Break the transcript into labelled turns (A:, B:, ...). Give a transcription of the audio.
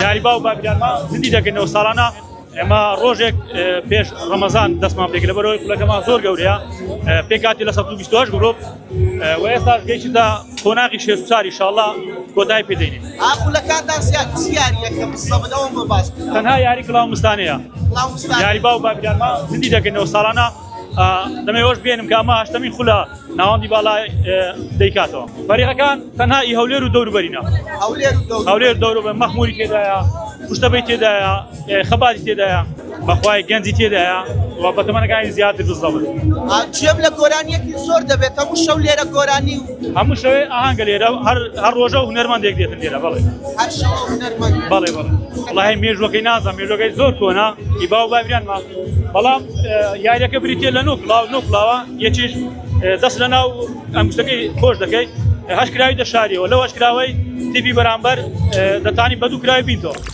A: یاری باو باپیرانمان زندی دەکەینەوە ساڵانە ئێمە ڕۆژێک پێش ڕەمەزان دەستمان پێکرد لەبەرەوەی خولەکەمان زۆر گەورەیە پێ کاتی لە 128 گرۆپ و ئێستاش گەیشتە قۆناغی شێسوچار ئینشاءڵڵا کۆتایی پێدەینین.
B: خولەکانتان یاریەکە سەبەدەوەم بە باس
A: تەنها یاری کڵاومستانەیە یاری باو باپیرانمان زندی دەکەینەوە ساڵانە دەمەوێش بێنم کە ئەمە هەشتەمین خولە ناوەندی باڵای دەیکاتەوە. فەریقەکان تەنها ئی هەولێر و دەوروبەرینە. هەولێر دەوروبەر مەخموری تێدایە، کوشتەبەی تێدایە، خەباتی تێدایە، بەخوای گەنجی تێدایە و بەتەمەنەکانی زیاتر دەستەوە.
B: جێم لە گۆرانیەکی زۆر دەبێت هەموو شەو لێرە گۆرانی و
A: هەموو شەوێ ئاهەنگە لێرە هەر ڕۆژە هونەرمەندێک دێتن لێرە بەڵێ.
B: هەر شەو هونەرمەند.
A: بەڵێ بەڵێ. وەڵاهی مێژوەکەی نازانم مێژوەکەی زۆر کۆنا ئی باو باپیرانمان بەڵام یاریەکە بریتێ لە نۆ کڵاوە یەکیش دەست لە ناو ئەنگوستەکەی خۆش دەکەی هەشکراوی دەشاریەوە لەو هەشکراوەی تیپی بەرامبەر دەتانی بەدوو کراوی بینتەوە.